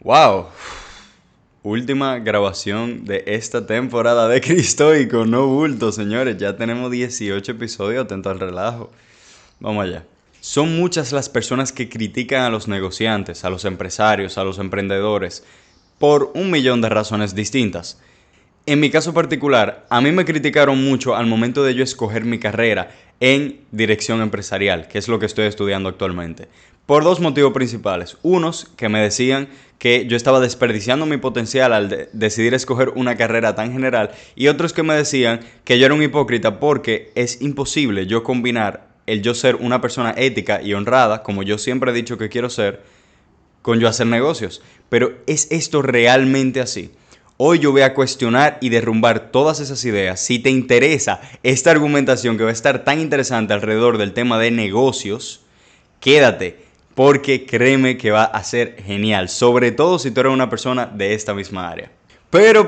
Wow, última grabación de esta temporada de Cristoico, no bulto, señores. Ya tenemos 18 episodios, atento al relajo. Vamos allá. Son muchas las personas que critican a los negociantes, a los empresarios, a los emprendedores, por un millón de razones distintas. En mi caso particular, a mí me criticaron mucho al momento de yo escoger mi carrera en dirección empresarial, que es lo que estoy estudiando actualmente. Por dos motivos principales. Unos que me decían que yo estaba desperdiciando mi potencial al decidir escoger una carrera tan general, y otros que me decían que yo era un hipócrita porque es imposible yo combinar el yo ser una persona ética y honrada, como yo siempre he dicho que quiero ser, con yo hacer negocios. Pero ¿es esto realmente así? Hoy yo voy a cuestionar y derrumbar todas esas ideas. Si te interesa esta argumentación que va a estar tan interesante alrededor del tema de negocios, quédate, porque créeme que va a ser genial, sobre todo si tú eres una persona de esta misma área. Pero,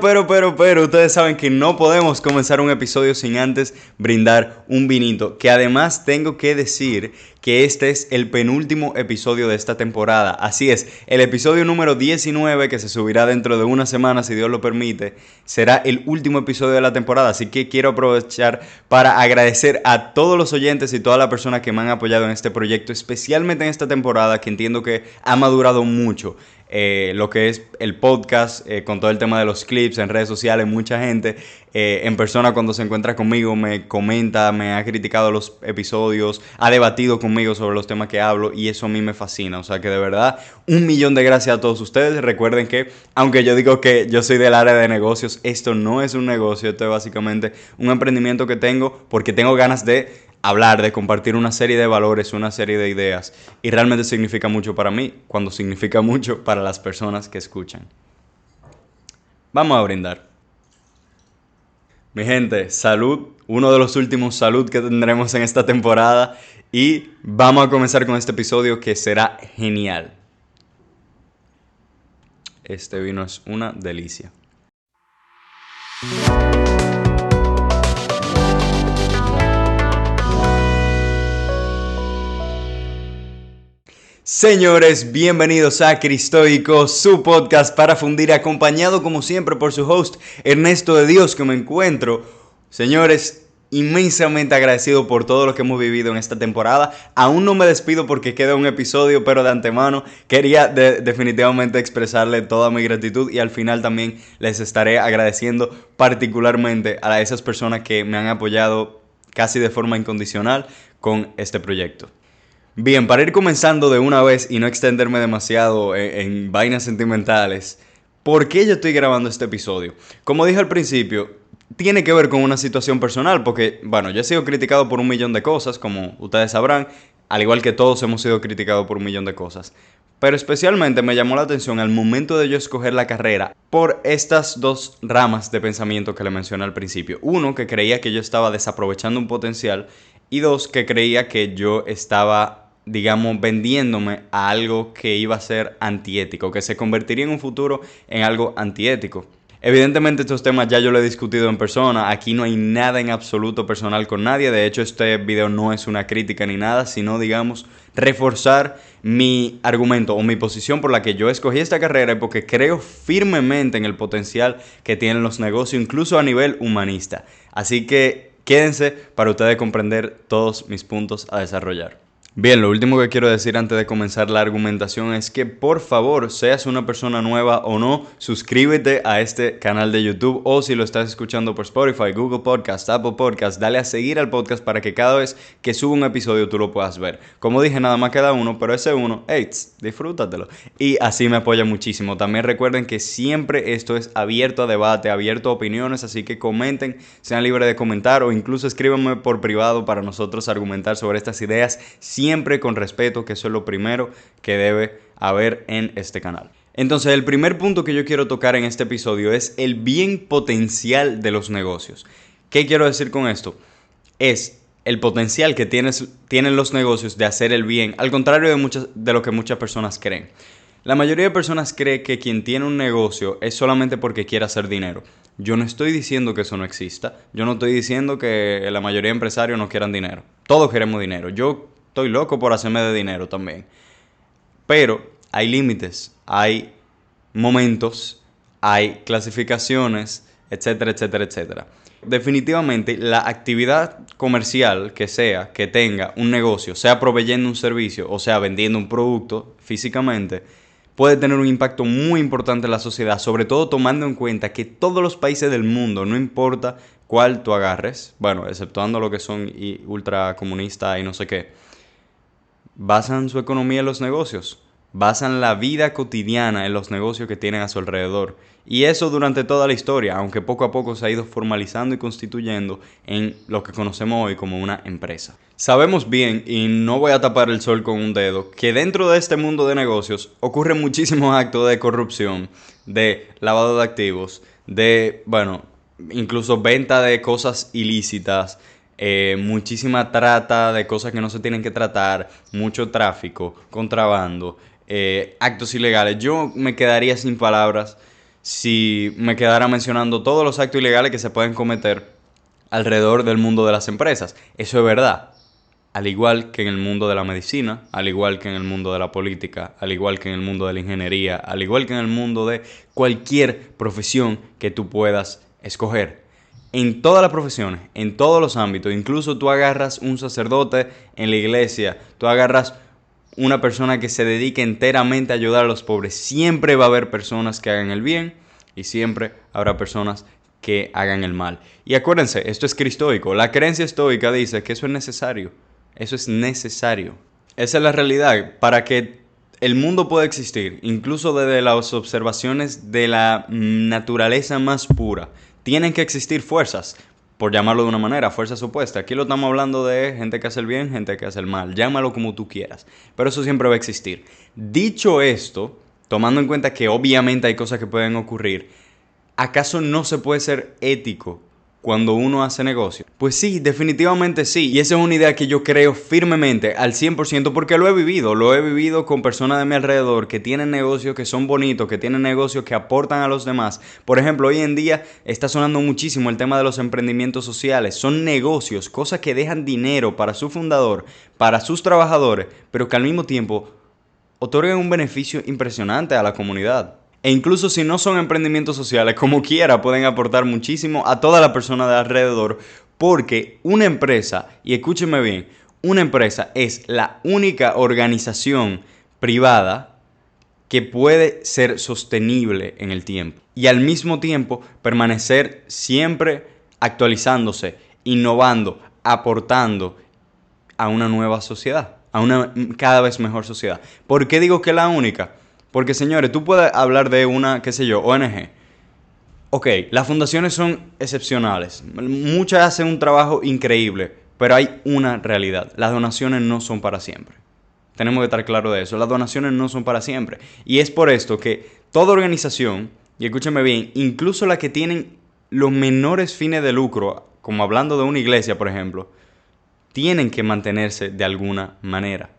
ustedes saben que no podemos comenzar un episodio sin antes brindar un vinito, que además tengo que decir que este es el penúltimo episodio de esta temporada. Así es, el episodio número 19, que se subirá dentro de una semana, si Dios lo permite, será el último episodio de la temporada. Así que quiero aprovechar para agradecer a todos los oyentes y todas las personas que me han apoyado en este proyecto, especialmente en esta temporada, que entiendo que ha madurado mucho. Lo que es el podcast, con todo el tema de los clips en redes sociales. Mucha gente en persona, cuando se encuentra conmigo, me comenta, me ha criticado los episodios, ha debatido conmigo sobre los temas que hablo, y eso a mí me fascina. O sea que de verdad, 1.000.000 de gracias a todos ustedes. Recuerden que, aunque yo digo que yo soy del área de negocios, esto no es un negocio, esto es básicamente un emprendimiento que tengo porque tengo ganas de hablar, de compartir una serie de valores, una serie de ideas, y realmente significa mucho para mí, cuando significa mucho para las personas que escuchan. Vamos a brindar. Mi gente, salud, uno de los últimos salud que tendremos en esta temporada, y vamos a comenzar con este episodio que será genial. Este vino es una delicia. Señores, bienvenidos a Cristoico, su podcast para fundir, acompañado como siempre por su host Ernesto de Dios, que me encuentro. Señores, inmensamente agradecido por todo lo que hemos vivido en esta temporada. Aún no me despido porque queda un episodio, pero de antemano quería definitivamente expresarle toda mi gratitud, y al final también les estaré agradeciendo particularmente a esas personas que me han apoyado casi de forma incondicional con este proyecto. Bien, para ir comenzando de una vez y no extenderme demasiado en vainas sentimentales, ¿por qué yo estoy grabando este episodio? Como dije al principio, tiene que ver con una situación personal, porque, bueno, yo he sido criticado por 1.000.000 de cosas, como ustedes sabrán, al igual que todos hemos sido criticados por 1.000.000 de cosas. Pero especialmente me llamó la atención al momento de yo escoger la carrera por estas dos ramas de pensamiento que le mencioné al principio. Uno, que creía que yo estaba desaprovechando un potencial, y dos, que creía que yo estaba, digamos, vendiéndome a algo que iba a ser antiético, que se convertiría en un futuro en algo antiético. Evidentemente estos temas ya yo lo he discutido en persona, aquí no hay nada en absoluto personal con nadie. De hecho, este video no es una crítica ni nada, sino, digamos, reforzar mi argumento o mi posición por la que yo escogí esta carrera, y porque creo firmemente en el potencial que tienen los negocios, incluso a nivel humanista. Así que quédense para ustedes comprender todos mis puntos a desarrollar. Bien, lo último que quiero decir antes de comenzar la argumentación es que, por favor, seas una persona nueva o no, suscríbete a este canal de YouTube, o si lo estás escuchando por Spotify, Google Podcast, Apple Podcast, dale a seguir al podcast para que cada vez que suba un episodio tú lo puedas ver. Como dije, nada más queda uno, pero ese uno, disfrútatelo. Y así me apoya muchísimo. También recuerden que siempre esto es abierto a debate, abierto a opiniones, así que comenten, sean libres de comentar, o incluso escríbanme por privado para nosotros argumentar sobre estas ideas, siempre con respeto, que eso es lo primero que debe haber en este canal. Entonces, el primer punto que yo quiero tocar en este episodio es el bien potencial de los negocios. ¿Qué quiero decir con esto? Es el potencial que tienen los negocios de hacer el bien, al contrario de lo que muchas personas creen. La mayoría de personas cree que quien tiene un negocio es solamente porque quiere hacer dinero. Yo no estoy diciendo que eso no exista. Yo no estoy diciendo que la mayoría de empresarios no quieran dinero. Todos queremos dinero. Yo estoy loco por hacerme de dinero también. Pero hay límites, hay momentos, hay clasificaciones, etcétera, etcétera, etcétera. Definitivamente la actividad comercial que tenga un negocio, sea proveyendo un servicio o sea vendiendo un producto físicamente, puede tener un impacto muy importante en la sociedad, sobre todo tomando en cuenta que todos los países del mundo, no importa cuál tú agarres, bueno, exceptuando lo que son ultracomunistas y no sé qué, basan su economía en los negocios, basan la vida cotidiana en los negocios que tienen a su alrededor. Y eso durante toda la historia, aunque poco a poco se ha ido formalizando y constituyendo en lo que conocemos hoy como una empresa. Sabemos bien, y no voy a tapar el sol con un dedo, que dentro de este mundo de negocios ocurren muchísimos actos de corrupción, de lavado de activos, de, bueno, incluso venta de cosas ilícitas, muchísima trata de cosas que no se tienen que tratar, mucho tráfico, contrabando, actos ilegales. Yo me quedaría sin palabras si me quedara mencionando todos los actos ilegales que se pueden cometer alrededor del mundo de las empresas. Eso es verdad. Al igual que en el mundo de la medicina, al igual que en el mundo de la política, al igual que en el mundo de la ingeniería, al igual que en el mundo de cualquier profesión que tú puedas escoger. En todas las profesiones, en todos los ámbitos, incluso tú agarras un sacerdote en la iglesia, tú agarras una persona que se dedique enteramente a ayudar a los pobres, siempre va a haber personas que hagan el bien y siempre habrá personas que hagan el mal. Y acuérdense, esto es cristoico, la creencia estoica dice que eso es necesario, eso es necesario. Esa es la realidad, para que el mundo pueda existir, incluso desde las observaciones de la naturaleza más pura, tienen que existir fuerzas, por llamarlo de una manera, fuerzas opuestas. Aquí lo estamos hablando de gente que hace el bien, gente que hace el mal. Llámalo como tú quieras, pero eso siempre va a existir. Dicho esto, tomando en cuenta que obviamente hay cosas que pueden ocurrir, ¿acaso no se puede ser ético cuando uno hace negocio? Pues sí, definitivamente sí. Y esa es una idea que yo creo firmemente al 100% porque lo he vivido con personas de mi alrededor que tienen negocios que son bonitos, que tienen negocios que aportan a los demás. Por ejemplo, hoy en día está sonando muchísimo el tema de los emprendimientos sociales. Son negocios, cosas que dejan dinero para su fundador, para sus trabajadores, pero que al mismo tiempo otorgan un beneficio impresionante a la comunidad. E incluso si no son emprendimientos sociales, como quiera, pueden aportar muchísimo a toda la persona de alrededor, porque una empresa, y escúchenme bien, una empresa es la única organización privada que puede ser sostenible en el tiempo y al mismo tiempo permanecer siempre actualizándose, innovando, aportando a una nueva sociedad, a una cada vez mejor sociedad. ¿Por qué digo que es la única? Porque, señores, tú puedes hablar de una, qué sé yo, ONG. Ok, las fundaciones son excepcionales. Muchas hacen un trabajo increíble, pero hay una realidad. Las donaciones no son para siempre. Tenemos que estar claros de eso. Las donaciones no son para siempre. Y es por esto que toda organización, y escúchenme bien, incluso las que tienen los menores fines de lucro, como hablando de una iglesia, por ejemplo, tienen que mantenerse de alguna manera.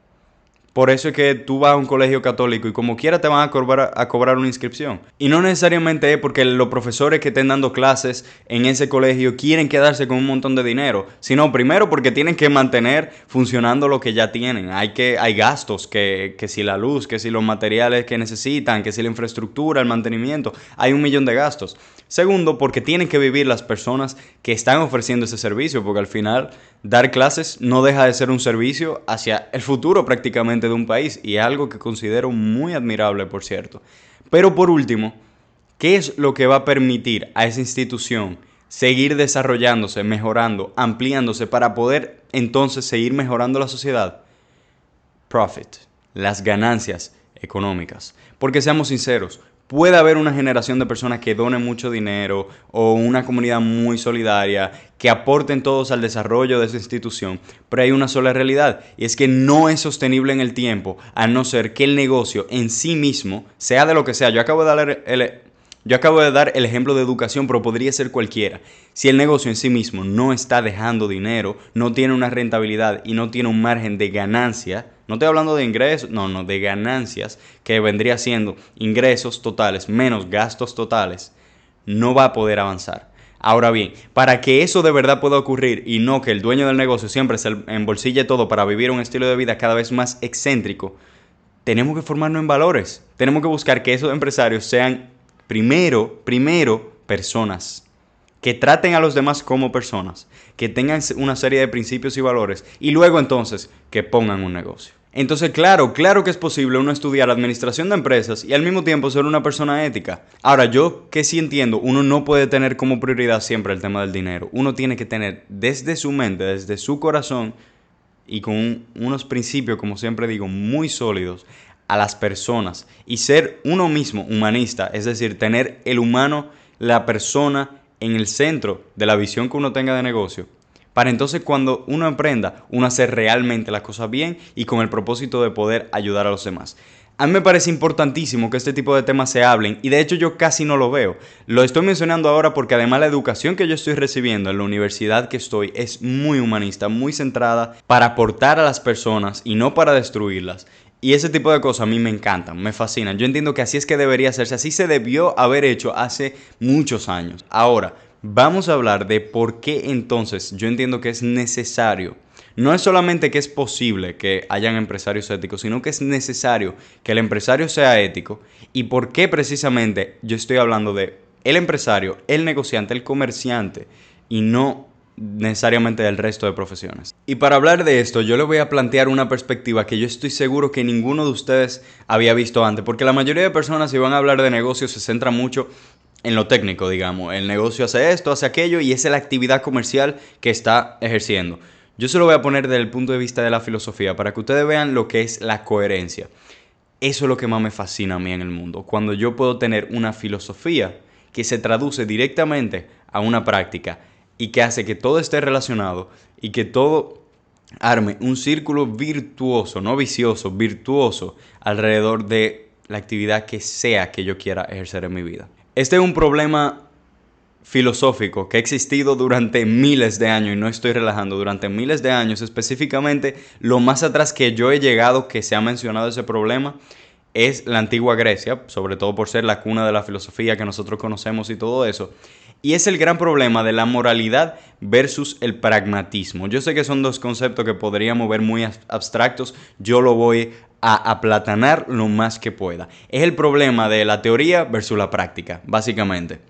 Por eso es que tú vas a un colegio católico y como quiera te van a cobrar una inscripción. Y no necesariamente es porque los profesores que estén dando clases en ese colegio quieren quedarse con un montón de dinero, sino primero porque tienen que mantener funcionando lo que ya tienen. Hay gastos, que si la luz, que si los materiales que necesitan, que si la infraestructura, el mantenimiento, hay 1.000.000 de gastos. Segundo, porque tienen que vivir las personas que están ofreciendo ese servicio, porque al final dar clases no deja de ser un servicio hacia el futuro prácticamente de un país y es algo que considero muy admirable, por cierto. Pero por último, ¿qué es lo que va a permitir a esa institución seguir desarrollándose, mejorando, ampliándose para poder entonces seguir mejorando la sociedad? Profit, las ganancias económicas. Porque seamos sinceros, puede haber una generación de personas que donen mucho dinero o una comunidad muy solidaria, que aporten todos al desarrollo de esa institución, pero hay una sola realidad y es que no es sostenible en el tiempo a no ser que el negocio en sí mismo, sea de lo que sea. Yo acabo de dar el ejemplo de educación, pero podría ser cualquiera. Si el negocio en sí mismo no está dejando dinero, no tiene una rentabilidad y no tiene un margen de ganancia, no estoy hablando de ingresos, no, de ganancias, que vendría siendo ingresos totales menos gastos totales, no va a poder avanzar. Ahora bien, para que eso de verdad pueda ocurrir y no que el dueño del negocio siempre se embolsille todo para vivir un estilo de vida cada vez más excéntrico, tenemos que formarnos en valores. Tenemos que buscar que esos empresarios sean primero, personas. Que traten a los demás como personas. Que tengan una serie de principios y valores. Y luego entonces que pongan un negocio. Entonces, claro que es posible uno estudiar administración de empresas y al mismo tiempo ser una persona ética. Ahora, yo que sí entiendo, uno no puede tener como prioridad siempre el tema del dinero. Uno tiene que tener desde su mente, desde su corazón y con unos principios, como siempre digo, muy sólidos a las personas. Y ser uno mismo humanista, es decir, tener el humano, la persona en el centro de la visión que uno tenga de negocio. Para entonces cuando uno emprenda, uno hacer realmente las cosas bien y con el propósito de poder ayudar a los demás. A mí me parece importantísimo que este tipo de temas se hablen y de hecho yo casi no lo veo. Lo estoy mencionando ahora porque además la educación que yo estoy recibiendo en la universidad que estoy es muy humanista, muy centrada para aportar a las personas y no para destruirlas. Y ese tipo de cosas a mí me encantan, me fascinan. Yo entiendo que así es que debería hacerse, así se debió haber hecho hace muchos años. Ahora, vamos a hablar de por qué entonces yo entiendo que es necesario. No es solamente que es posible que hayan empresarios éticos, sino que es necesario que el empresario sea ético. Y por qué precisamente yo estoy hablando de el empresario, el negociante, el comerciante y no necesariamente del resto de profesiones. Y para hablar de esto, yo le voy a plantear una perspectiva que yo estoy seguro que ninguno de ustedes había visto antes, porque la mayoría de personas, si van a hablar de negocios, se centra mucho en lo técnico, digamos. El negocio hace esto, hace aquello y esa es la actividad comercial que está ejerciendo. Yo se lo voy a poner desde el punto de vista de la filosofía para que ustedes vean lo que es la coherencia. Eso es lo que más me fascina a mí en el mundo, cuando yo puedo tener una filosofía que se traduce directamente a una práctica y que hace que todo esté relacionado y que todo arme un círculo virtuoso, no vicioso, virtuoso alrededor de la actividad que sea que yo quiera ejercer en mi vida. Este es un problema filosófico que ha existido durante miles de años, y no estoy relajando, durante miles de años, específicamente lo más atrás que yo he llegado que se ha mencionado ese problema es la antigua Grecia, sobre todo por ser la cuna de la filosofía que nosotros conocemos y todo eso. Y es el gran problema de la moralidad versus el pragmatismo. Yo sé que son dos conceptos que podríamos ver muy abstractos, yo lo voy a aplatanar lo más que pueda. Es el problema de la teoría versus la práctica, básicamente.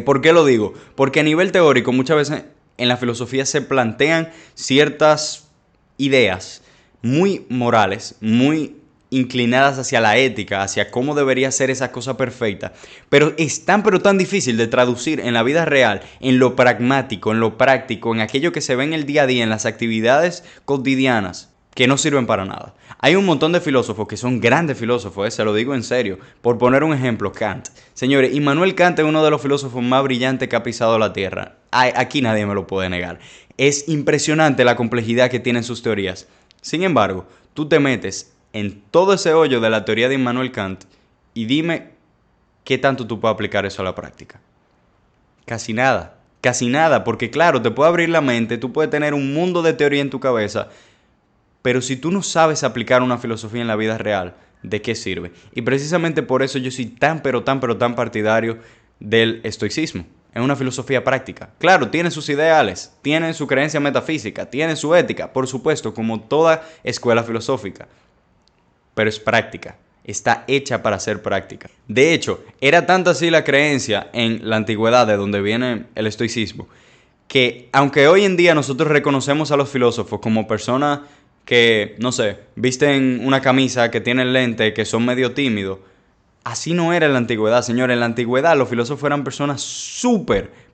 ¿Por qué lo digo? Porque a nivel teórico muchas veces en la filosofía se plantean ciertas ideas muy morales, muy inclinadas hacia la ética, hacia cómo debería ser esa cosa perfecta, pero es tan difícil de traducir en la vida real, en lo pragmático, en lo práctico, en aquello que se ve en el día a día, en las actividades cotidianas, que no sirven para nada. Hay un montón de filósofos que son grandes filósofos, se lo digo en serio. Por poner un ejemplo, Kant. Señores, Immanuel Kant es uno de los filósofos más brillantes que ha pisado la Tierra. Aquí nadie me lo puede negar. Es impresionante la complejidad que tienen sus teorías. Sin embargo, tú te metes en todo ese hoyo de la teoría de Immanuel Kant y dime qué tanto tú puedes aplicar eso a la práctica. Casi nada, porque claro, te puede abrir la mente, tú puedes tener un mundo de teoría en tu cabeza, pero si tú no sabes aplicar una filosofía en la vida real, ¿de qué sirve? Y precisamente por eso yo soy tan partidario del estoicismo. Es una filosofía práctica. Claro, tiene sus ideales, tiene su creencia metafísica, tiene su ética, por supuesto, como toda escuela filosófica. Pero es práctica. Está hecha para ser práctica. De hecho, era tanta así la creencia en la antigüedad, de donde viene el estoicismo, que aunque hoy en día nosotros reconocemos a los filósofos como personas que, no sé, visten una camisa, que tienen lente, que son medio tímidos, así no era en la antigüedad, señores. En la antigüedad los filósofos eran personas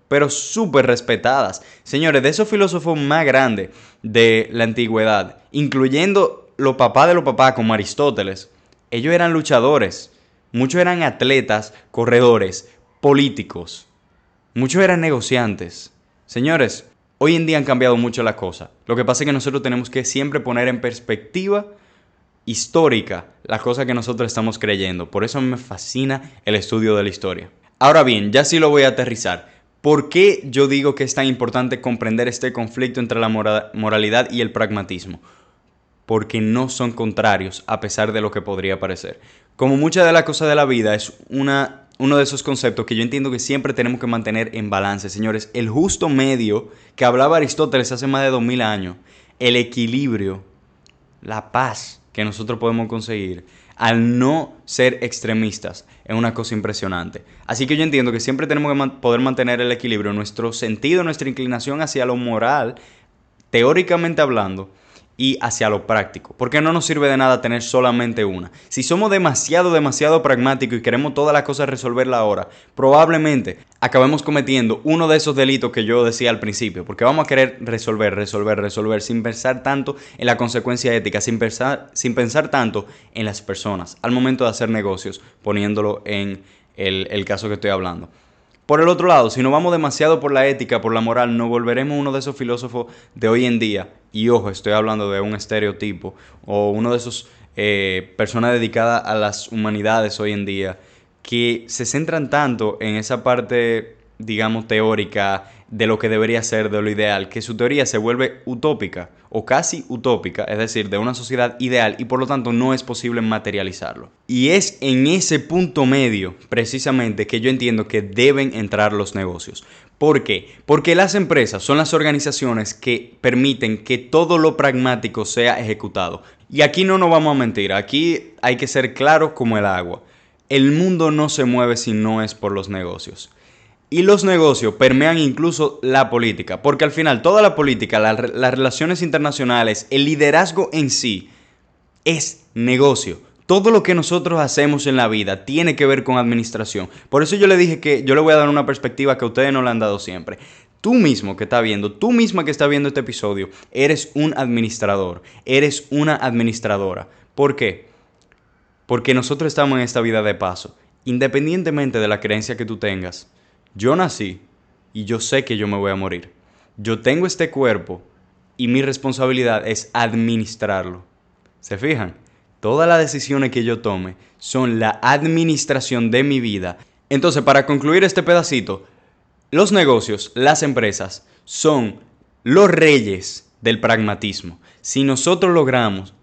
pero súper respetadas. Señores, de esos filósofos más grandes de la antigüedad, incluyendo los papás de los papás como Aristóteles, ellos eran luchadores, muchos eran atletas, corredores, políticos, muchos eran negociantes. Señores, hoy en día han cambiado mucho las cosas. Lo que pasa es que nosotros tenemos que siempre poner en perspectiva histórica las cosas que nosotros estamos creyendo. Por eso me fascina el estudio de la historia. Ahora bien, ya sí lo voy a aterrizar. ¿Por qué yo digo que es tan importante comprender este conflicto entre la moralidad y el pragmatismo? Porque no son contrarios a pesar de lo que podría parecer. Como muchas de las cosas de la vida es uno de esos conceptos que yo entiendo que siempre tenemos que mantener en balance, señores. El justo medio que hablaba Aristóteles hace más de 2000 años, el equilibrio, la paz, que nosotros podemos conseguir al no ser extremistas es una cosa impresionante. Así que yo entiendo que siempre tenemos que poder mantener el equilibrio, nuestro sentido, nuestra inclinación hacia lo moral, teóricamente hablando, y hacia lo práctico, porque no nos sirve de nada tener solamente una. Si somos demasiado pragmáticos y queremos todas las cosas resolverla ahora, probablemente acabemos cometiendo uno de esos delitos que yo decía al principio, porque vamos a querer resolver, sin pensar tanto en la consecuencia ética, sin pensar tanto en las personas, al momento de hacer negocios, poniéndolo en el caso que estoy hablando. Por el otro lado, si nos vamos demasiado por la ética, por la moral, nos volveremos uno de esos filósofos de hoy en día. Y ojo, estoy hablando de un estereotipo o uno de esos personas dedicadas a las humanidades hoy en día que se centran tanto en esa parte, digamos, teórica de lo que debería ser, de lo ideal, que su teoría se vuelve utópica o casi utópica, es decir, de una sociedad ideal y por lo tanto no es posible materializarlo. Y es en ese punto medio, precisamente, que yo entiendo que deben entrar los negocios. ¿Por qué? Porque las empresas son las organizaciones que permiten que todo lo pragmático sea ejecutado. Y aquí no nos vamos a mentir, aquí hay que ser claros como el agua. El mundo no se mueve si no es por los negocios. Y los negocios permean incluso la política, porque al final toda la política, las relaciones internacionales, el liderazgo en sí es negocio. Todo lo que nosotros hacemos en la vida tiene que ver con administración. Por eso yo le dije que yo le voy a dar una perspectiva que a ustedes no le han dado siempre. Tú mismo que estás viendo, tú misma que estás viendo este episodio, eres un administrador, eres una administradora. ¿Por qué? Porque nosotros estamos en esta vida de paso. Independientemente de la creencia que tú tengas, yo nací y yo sé que yo me voy a morir. Yo tengo este cuerpo y mi responsabilidad es administrarlo. ¿Se fijan? Todas las decisiones que yo tome son la administración de mi vida. Entonces, para concluir este pedacito, los negocios, las empresas, son los reyes del pragmatismo. Si nosotros logramos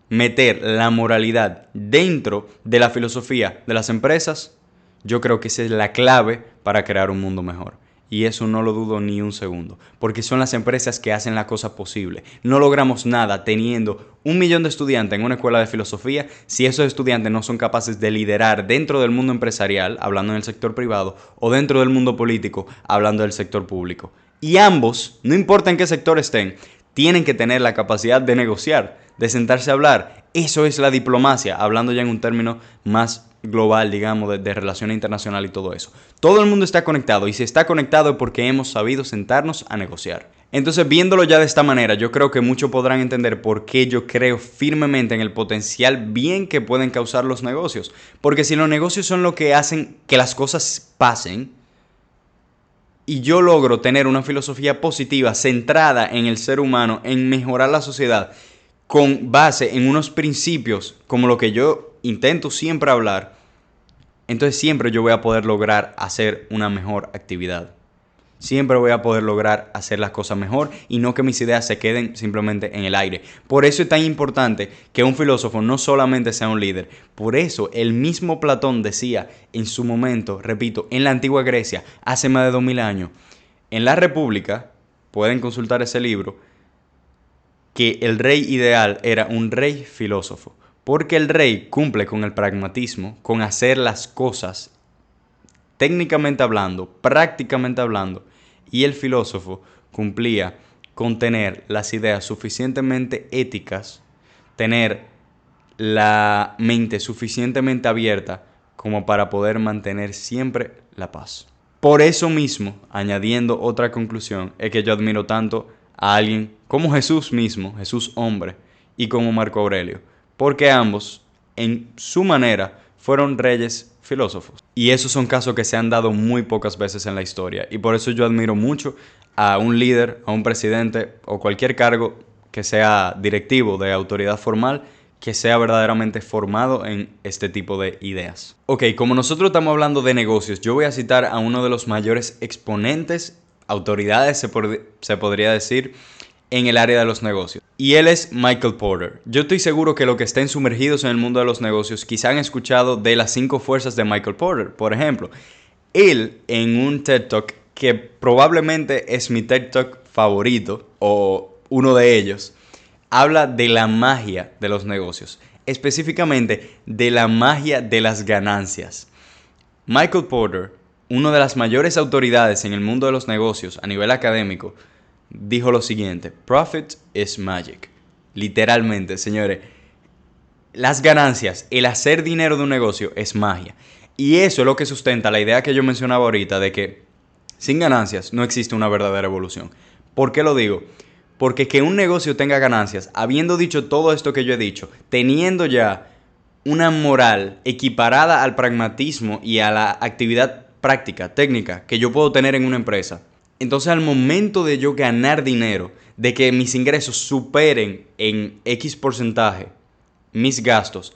meter la moralidad dentro de la filosofía de las empresas, yo creo que esa es la clave para crear un mundo mejor. Y eso no lo dudo ni un segundo, porque son las empresas que hacen la cosa posible. No logramos nada teniendo 1 millón de estudiantes en una escuela de filosofía si esos estudiantes no son capaces de liderar dentro del mundo empresarial, hablando en el sector privado, o dentro del mundo político, hablando del sector público. Y ambos, no importa en qué sector estén, tienen que tener la capacidad de negociar, de sentarse a hablar. Eso es la diplomacia, hablando ya en un término más global, digamos, de relaciones internacionales y todo eso. Todo el mundo está conectado y si está conectado es porque hemos sabido sentarnos a negociar. Entonces, viéndolo ya de esta manera, yo creo que muchos podrán entender por qué yo creo firmemente en el potencial bien que pueden causar los negocios. Porque si los negocios son lo que hacen que las cosas pasen, y yo logro tener una filosofía positiva centrada en el ser humano, en mejorar la sociedad, con base en unos principios como lo que yo intento siempre hablar, entonces siempre yo voy a poder lograr hacer una mejor actividad. Siempre voy a poder lograr hacer las cosas mejor y no que mis ideas se queden simplemente en el aire. Por eso es tan importante que un filósofo no solamente sea un líder. Por eso el mismo Platón decía en su momento, repito, en la antigua Grecia, hace más de 2000 años, en la República, pueden consultar ese libro, que el rey ideal era un rey filósofo. Porque el rey cumple con el pragmatismo, con hacer las cosas técnicamente hablando, prácticamente hablando, y el filósofo cumplía con tener las ideas suficientemente éticas, tener la mente suficientemente abierta como para poder mantener siempre la paz. Por eso mismo, añadiendo otra conclusión, es que yo admiro tanto a alguien como Jesús mismo, Jesús hombre, y como Marco Aurelio, porque ambos, en su manera, fueron reyes filósofos. Y esos son casos que se han dado muy pocas veces en la historia. Y por eso yo admiro mucho a un líder, a un presidente o cualquier cargo que sea directivo de autoridad formal, que sea verdaderamente formado en este tipo de ideas. Ok, como nosotros estamos hablando de negocios, yo voy a citar a uno de los mayores exponentes, autoridades se podría decir, en el área de los negocios. Y él es Michael Porter. Yo estoy seguro que los que estén sumergidos en el mundo de los negocios quizá han escuchado de las 5 fuerzas de Michael Porter. Por ejemplo, él en un TED Talk que probablemente es mi TED Talk favorito o uno de ellos, habla de la magia de los negocios. específicamente de la magia de las ganancias. Michael Porter, una de las mayores autoridades en el mundo de los negocios a nivel académico, dijo lo siguiente: Profit is magic. Literalmente, señores, las ganancias, el hacer dinero de un negocio es magia. Y eso es lo que sustenta la idea que yo mencionaba ahorita de que sin ganancias no existe una verdadera evolución. ¿Por qué lo digo? Porque que un negocio tenga ganancias, habiendo dicho todo esto que yo he dicho, teniendo ya una moral equiparada al pragmatismo y a la actividad práctica, técnica, que yo puedo tener en una empresa. Entonces, al momento de yo ganar dinero, de que mis ingresos superen en X porcentaje mis gastos,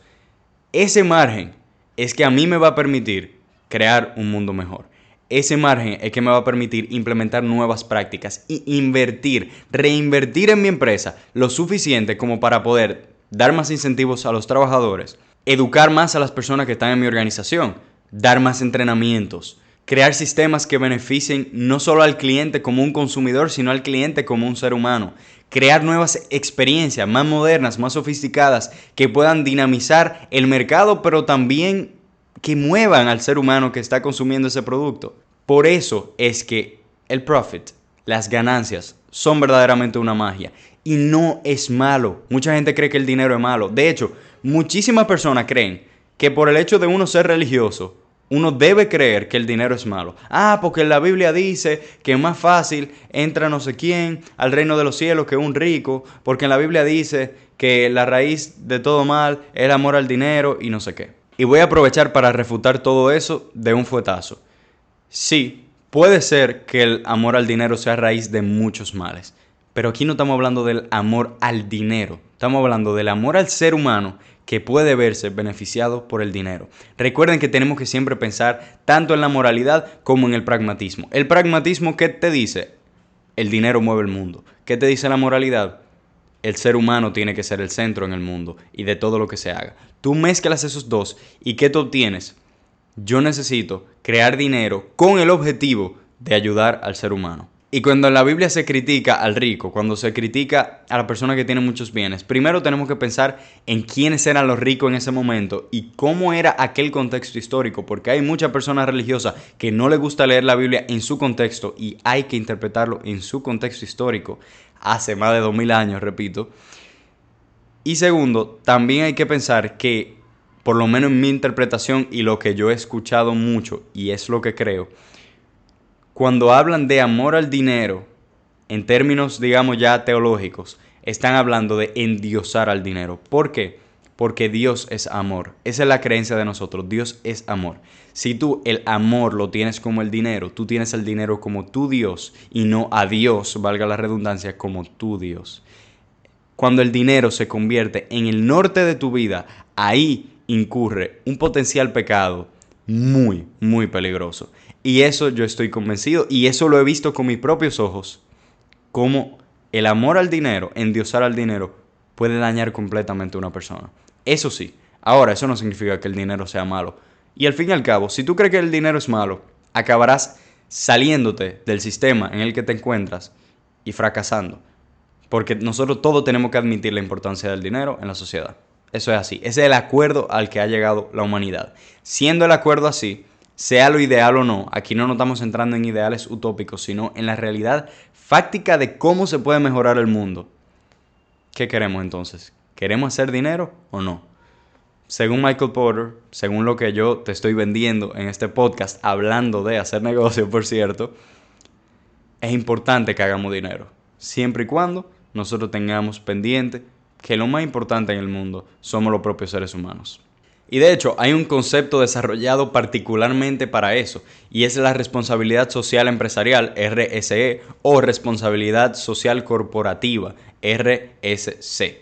ese margen es que a mí me va a permitir crear un mundo mejor. Ese margen es que me va a permitir implementar nuevas prácticas y reinvertir en mi empresa lo suficiente como para poder dar más incentivos a los trabajadores, educar más a las personas que están en mi organización, dar más entrenamientos, crear sistemas que beneficien no solo al cliente como un consumidor, sino al cliente como un ser humano. Crear nuevas experiencias más modernas, más sofisticadas, que puedan dinamizar el mercado, pero también que muevan al ser humano que está consumiendo ese producto. Por eso es que el profit, las ganancias, son verdaderamente una magia. Y no es malo. Mucha gente cree que el dinero es malo. De hecho, muchísimas personas creen que por el hecho de uno ser religioso, uno debe creer que el dinero es malo. Porque la Biblia dice que es más fácil entra no sé quién al reino de los cielos que un rico, porque en la Biblia dice que la raíz de todo mal es el amor al dinero y no sé qué. Y voy a aprovechar para refutar todo eso de un fuetazo. Sí, puede ser que el amor al dinero sea raíz de muchos males, pero aquí no estamos hablando del amor al dinero, estamos hablando del amor al ser humano que puede verse beneficiado por el dinero. Recuerden que tenemos que siempre pensar tanto en la moralidad como en el pragmatismo. El pragmatismo, ¿qué te dice? El dinero mueve el mundo. ¿Qué te dice la moralidad? El ser humano tiene que ser el centro en el mundo y de todo lo que se haga. Tú mezclas esos dos y ¿qué tú obtienes? Yo necesito crear dinero con el objetivo de ayudar al ser humano. Y cuando en la Biblia se critica al rico, cuando se critica a la persona que tiene muchos bienes, primero tenemos que pensar en quiénes eran los ricos en ese momento y cómo era aquel contexto histórico, porque hay muchas personas religiosas que no les gusta leer la Biblia en su contexto y hay que interpretarlo en su contexto histórico, hace más de 2000 años, repito. Y segundo, también hay que pensar que, por lo menos en mi interpretación y lo que yo he escuchado mucho, y es lo que creo, cuando hablan de amor al dinero, en términos, digamos, ya teológicos, están hablando de endiosar al dinero. ¿Por qué? Porque Dios es amor. Esa es la creencia de nosotros. Dios es amor. Si tú el amor lo tienes como el dinero, tú tienes el dinero como tu Dios y no a Dios, valga la redundancia, como tu Dios. Cuando el dinero se convierte en el norte de tu vida, ahí incurre un potencial pecado muy, muy peligroso. Y eso yo estoy convencido y eso lo he visto con mis propios ojos, cómo el amor al dinero, endiosar al dinero, puede dañar completamente a una persona. Eso sí, ahora eso no significa que el dinero sea malo. Y al fin y al cabo, si tú crees que el dinero es malo, acabarás saliéndote del sistema en el que te encuentras y fracasando. Porque nosotros todos tenemos que admitir la importancia del dinero en la sociedad. Eso es así. Ese es el acuerdo al que ha llegado la humanidad. Siendo el acuerdo así, sea lo ideal o no, aquí no nos estamos centrando en ideales utópicos, sino en la realidad fáctica de cómo se puede mejorar el mundo. ¿Qué queremos entonces? ¿Queremos hacer dinero o no? Según Michael Porter, según lo que yo te estoy vendiendo en este podcast, hablando de hacer negocio, por cierto, es importante que hagamos dinero, siempre y cuando nosotros tengamos pendiente que lo más importante en el mundo somos los propios seres humanos. Y de hecho, hay un concepto desarrollado particularmente para eso, y es la responsabilidad social empresarial, RSE, o responsabilidad social corporativa, RSC.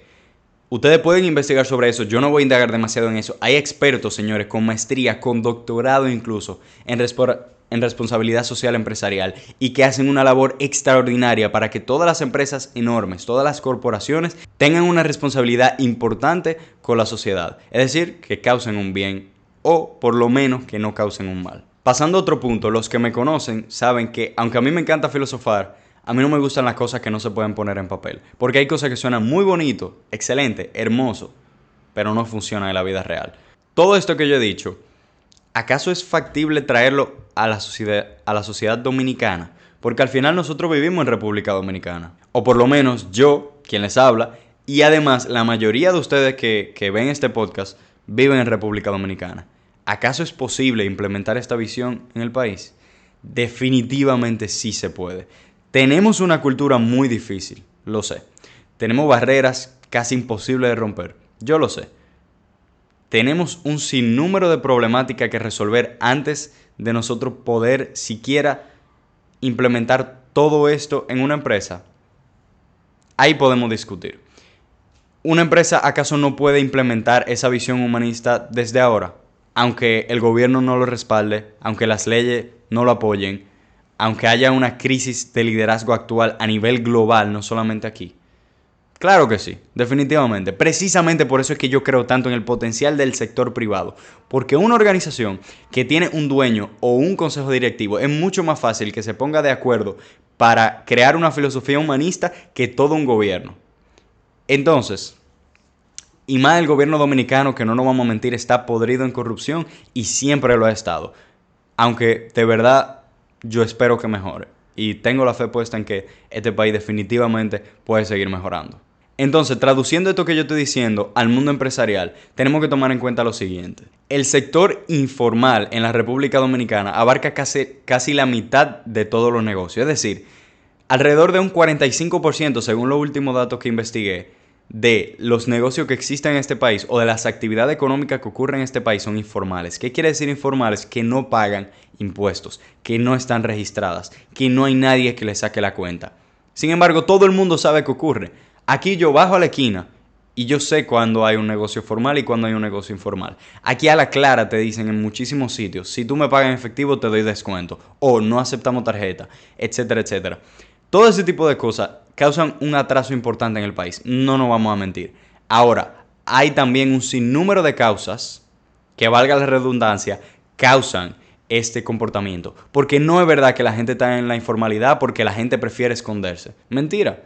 Ustedes pueden investigar sobre eso, yo no voy a indagar demasiado en eso. Hay expertos, señores, con maestría, con doctorado incluso, en responsabilidad social empresarial y que hacen una labor extraordinaria para que todas las empresas enormes, todas las corporaciones tengan una responsabilidad importante con la sociedad. Es decir, que causen un bien o por lo menos que no causen un mal. Pasando a otro punto, los que me conocen saben que aunque a mí me encanta filosofar, a mí no me gustan las cosas que no se pueden poner en papel. Porque hay cosas que suenan muy bonito, excelente, hermoso, pero no funciona en la vida real. Todo esto que yo he dicho, ¿acaso es factible traerlo a la sociedad dominicana? Porque al final nosotros vivimos en República Dominicana. O por lo menos yo, quien les habla, y además la mayoría de ustedes que ven este podcast viven en República Dominicana. ¿Acaso es posible implementar esta visión en el país? Definitivamente sí se puede. Tenemos una cultura muy difícil, lo sé. Tenemos barreras casi imposibles de romper, yo lo sé. Tenemos un sinnúmero de problemáticas que resolver antes de nosotros poder siquiera implementar todo esto en una empresa. Ahí podemos discutir. ¿Una empresa acaso no puede implementar esa visión humanista desde ahora? Aunque el gobierno no lo respalde, aunque las leyes no lo apoyen, aunque haya una crisis de liderazgo actual a nivel global, no solamente aquí. Claro que sí, definitivamente. Precisamente por eso es que yo creo tanto en el potencial del sector privado. Porque una organización que tiene un dueño o un consejo directivo es mucho más fácil que se ponga de acuerdo para crear una filosofía humanista que todo un gobierno. Entonces, y más el gobierno dominicano, que no nos vamos a mentir, está podrido en corrupción y siempre lo ha estado. Aunque de verdad yo espero que mejore. Y tengo la fe puesta en que este país definitivamente puede seguir mejorando. Entonces, traduciendo esto que yo estoy diciendo al mundo empresarial, tenemos que tomar en cuenta lo siguiente. El sector informal en la República Dominicana abarca casi la mitad de todos los negocios. Es decir, alrededor de un 45%, según los últimos datos que investigué, de los negocios que existen en este país o de las actividades económicas que ocurren en este país son informales. ¿Qué quiere decir informales? Que no pagan impuestos, que no están registradas, que no hay nadie que les saque la cuenta. Sin embargo, todo el mundo sabe qué ocurre. Aquí yo bajo a la esquina y yo sé cuándo hay un negocio formal y cuándo hay un negocio informal. Aquí a la clara te dicen en muchísimos sitios, si tú me pagas en efectivo te doy descuento, o no aceptamos tarjeta, etcétera, etcétera. Todo ese tipo de cosas causan un atraso importante en el país, no nos vamos a mentir. Ahora, hay también un sinnúmero de causas, que valga la redundancia, causan este comportamiento. Porque no es verdad que la gente está en la informalidad porque la gente prefiere esconderse. Mentira.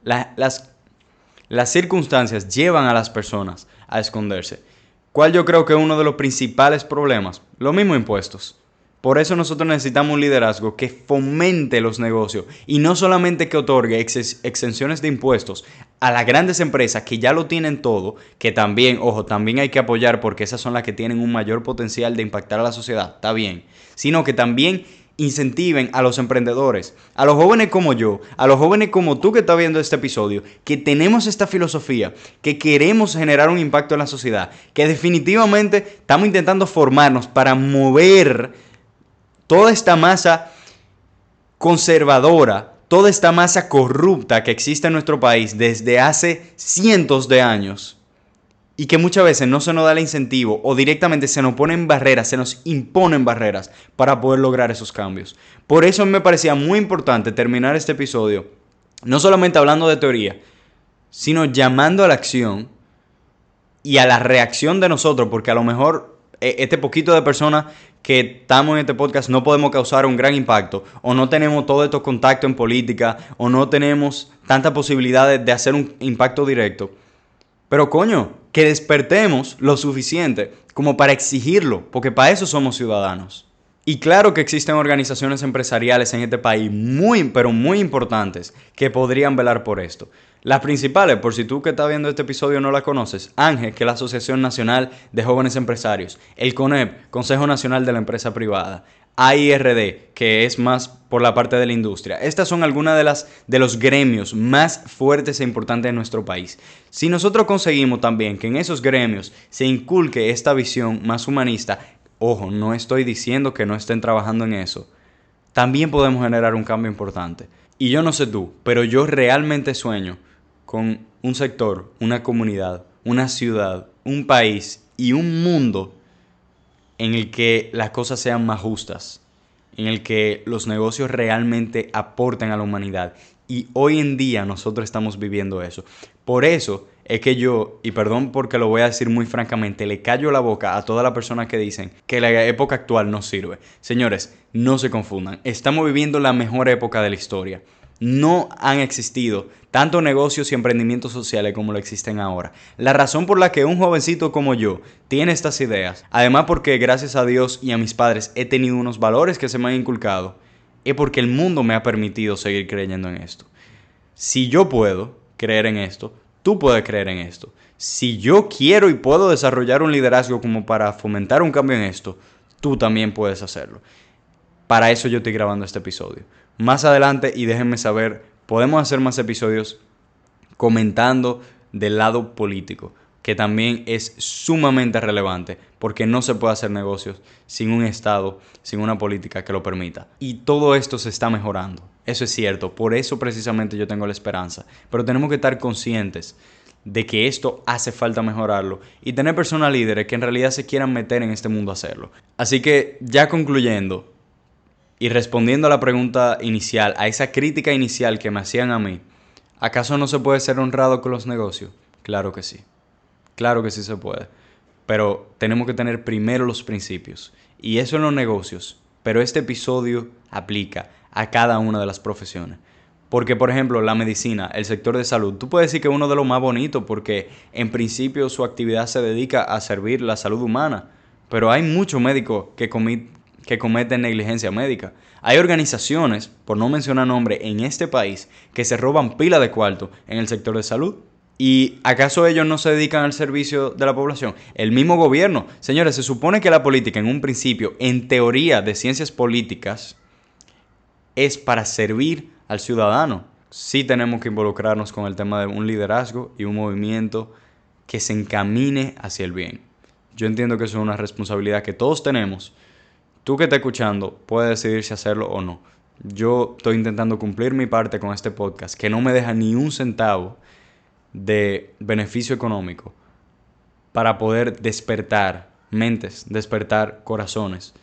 Las circunstancias llevan a las personas a esconderse. ¿Cuál yo creo que es uno de los principales problemas? Los mismos impuestos. Por eso nosotros necesitamos un liderazgo que fomente los negocios y no solamente que otorgue exenciones de impuestos a las grandes empresas que ya lo tienen todo, que también, ojo, también hay que apoyar porque esas son las que tienen un mayor potencial de impactar a la sociedad, está bien, sino que también incentiven a los emprendedores, a los jóvenes como yo, a los jóvenes como tú que estás viendo este episodio, que tenemos esta filosofía, que queremos generar un impacto en la sociedad, que definitivamente estamos intentando formarnos para mover toda esta masa conservadora, toda esta masa corrupta que existe en nuestro país desde hace cientos de años y que muchas veces no se nos da el incentivo o directamente se nos ponen barreras, se nos imponen barreras para poder lograr esos cambios. Por eso me parecía muy importante terminar este episodio, no solamente hablando de teoría, sino llamando a la acción y a la reacción de nosotros, porque a lo mejor este poquito de personas que estamos en este podcast no podemos causar un gran impacto, o no tenemos todo estos contactos en política, o no tenemos tantas posibilidades de hacer un impacto directo. Pero coño, que despertemos lo suficiente como para exigirlo, porque para eso somos ciudadanos. Y claro que existen organizaciones empresariales en este país muy, pero muy importantes que podrían velar por esto. Las principales, por si tú que estás viendo este episodio no la conoces, ANGE, que es la Asociación Nacional de Jóvenes Empresarios, el CONEP, Consejo Nacional de la Empresa Privada, AIRD, que es más por la parte de la industria. Estas son algunas de los gremios más fuertes e importantes de nuestro país. Si nosotros conseguimos también que en esos gremios se inculque esta visión más humanista, ojo, no estoy diciendo que no estén trabajando en eso, también podemos generar un cambio importante. Y yo no sé tú, pero yo realmente sueño con un sector, una comunidad, una ciudad, un país y un mundo en el que las cosas sean más justas, en el que los negocios realmente aporten a la humanidad. Y hoy en día nosotros estamos viviendo eso. Por eso es que yo, y perdón porque lo voy a decir muy francamente, le callo la boca a todas las personas que dicen que la época actual no sirve. Señores, no se confundan. Estamos viviendo la mejor época de la historia. no han existido tanto negocios y emprendimientos sociales como lo existen ahora. La razón por la que un jovencito como yo tiene estas ideas, además porque gracias a Dios y a mis padres he tenido unos valores que se me han inculcado, es porque el mundo me ha permitido seguir creyendo en esto. Si yo puedo creer en esto, tú puedes creer en esto. Si yo quiero y puedo desarrollar un liderazgo como para fomentar un cambio en esto, tú también puedes hacerlo. Para eso yo estoy grabando este episodio. Más adelante, y déjenme saber, podemos hacer más episodios comentando del lado político, que también es sumamente relevante, porque no se puede hacer negocios sin un Estado, sin una política que lo permita. Y todo esto se está mejorando, eso es cierto, por eso precisamente yo tengo la esperanza. Pero tenemos que estar conscientes de que esto hace falta mejorarlo y tener personas líderes que en realidad se quieran meter en este mundo a hacerlo. Así que, ya concluyendo y respondiendo a la pregunta inicial, a esa crítica inicial que me hacían a mí, ¿acaso no se puede ser honrado con los negocios? Claro que sí. Claro que sí se puede. Pero tenemos que tener primero los principios. Y eso en los negocios. Pero este episodio aplica a cada una de las profesiones. Porque, por ejemplo, la medicina, el sector de salud, tú puedes decir que es uno de los más bonitos porque en principio su actividad se dedica a servir la salud humana. Pero hay muchos médicos que cometen negligencia médica. Hay organizaciones, por no mencionar nombre, en este país que se roban pila de cuarto en el sector de salud. ¿Y acaso ellos no se dedican al servicio de la población? El mismo gobierno. Señores, se supone que la política en un principio, en teoría de ciencias políticas, es para servir al ciudadano. Sí tenemos que involucrarnos con el tema de un liderazgo y un movimiento que se encamine hacia el bien. Yo entiendo que eso es una responsabilidad que todos tenemos. Tú que estás escuchando puedes decidir si hacerlo o no. Yo estoy intentando cumplir mi parte con este podcast, que no me deja ni un centavo de beneficio económico para poder despertar mentes, despertar corazones,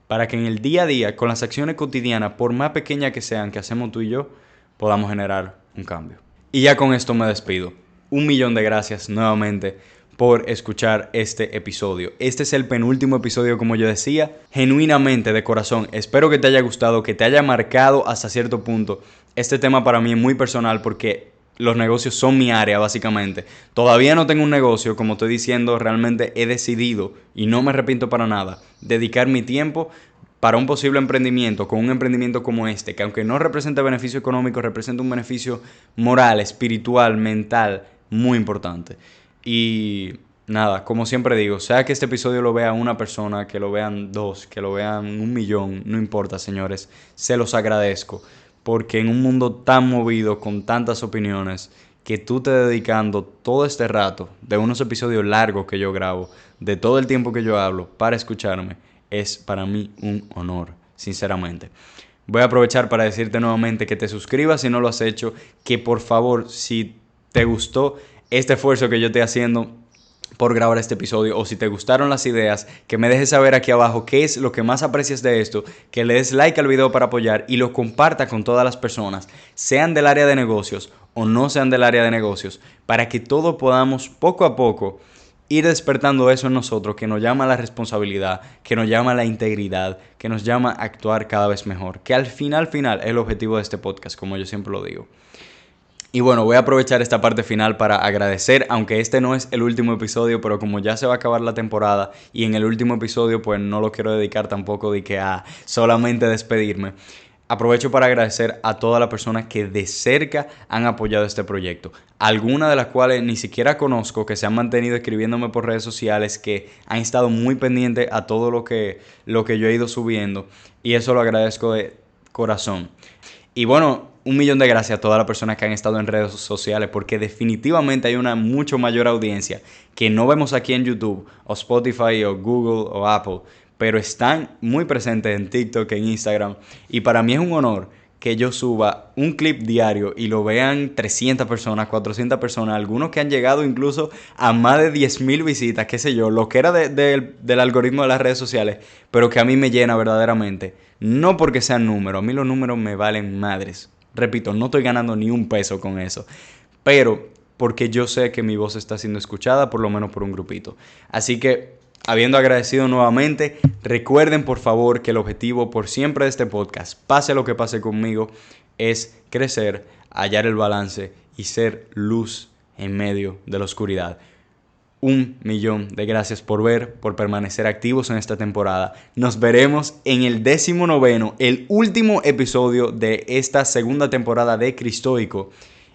para que en el día a día, con las acciones cotidianas, por más pequeñas que sean, que hacemos tú y yo, podamos generar un cambio. Y ya con esto me despido. 1.000.000 de gracias nuevamente por escuchar este episodio. Este es el penúltimo episodio, como yo decía, genuinamente, de corazón. Espero que te haya gustado, que te haya marcado hasta cierto punto. Este tema para mí es muy personal porque los negocios son mi área, básicamente. Todavía no tengo un negocio, como estoy diciendo, realmente he decidido, y no me arrepiento para nada, dedicar mi tiempo para un posible emprendimiento, con un emprendimiento como este, que aunque no represente beneficio económico, representa un beneficio moral, espiritual, mental, muy importante. Y nada, como siempre digo, sea que este episodio lo vea una persona, que lo vean dos, que lo vean 1.000.000, no importa, señores, se los agradezco. Porque en un mundo tan movido, con tantas opiniones, que tú te dedicando todo este rato de unos episodios largos que yo grabo, de todo el tiempo que yo hablo para escucharme, es para mí un honor, sinceramente. Voy a aprovechar para decirte nuevamente que te suscribas si no lo has hecho, que por favor, si te gustó este esfuerzo que yo estoy haciendo por grabar este episodio, o si te gustaron las ideas, que me dejes saber aquí abajo qué es lo que más aprecias de esto, que le des like al video para apoyar y lo comparta con todas las personas, sean del área de negocios o no sean del área de negocios, para que todos podamos poco a poco ir despertando eso en nosotros, que nos llama a la responsabilidad, que nos llama a la integridad, que nos llama a actuar cada vez mejor, que al final es el objetivo de este podcast, como yo siempre lo digo. Y bueno, voy a aprovechar esta parte final para agradecer, aunque este no es el último episodio, pero como ya se va a acabar la temporada y en el último episodio pues no lo quiero dedicar tampoco de que a solamente despedirme. Aprovecho para agradecer a todas las personas que de cerca han apoyado este proyecto. Algunas de las cuales ni siquiera conozco, que se han mantenido escribiéndome por redes sociales, que han estado muy pendientes a todo lo que yo he ido subiendo. Y eso lo agradezco de corazón. Y bueno, 1.000.000 de gracias a todas las personas que han estado en redes sociales, porque definitivamente hay una mucho mayor audiencia que no vemos aquí en YouTube, o Spotify, o Google, o Apple, pero están muy presentes en TikTok, en Instagram, y para mí es un honor que yo suba un clip diario y lo vean 300 personas, 400 personas, algunos que han llegado incluso a más de 10.000 visitas, qué sé yo, lo que era del algoritmo de las redes sociales, pero que a mí me llena verdaderamente, no porque sean números, a mí los números me valen madres. Repito, no estoy ganando ni un peso con eso, pero porque yo sé que mi voz está siendo escuchada, por lo menos por un grupito. Así que, habiendo agradecido nuevamente, recuerden por favor que el objetivo por siempre de este podcast, pase lo que pase conmigo, es crecer, hallar el balance y ser luz en medio de la oscuridad. 1.000.000 de gracias por ver, por permanecer activos en esta temporada. Nos veremos en el 19º, el último episodio de esta segunda temporada de Cristoico.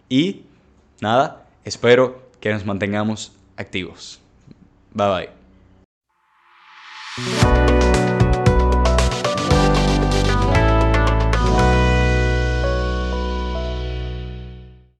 Y nada, espero que nos mantengamos activos. Bye bye.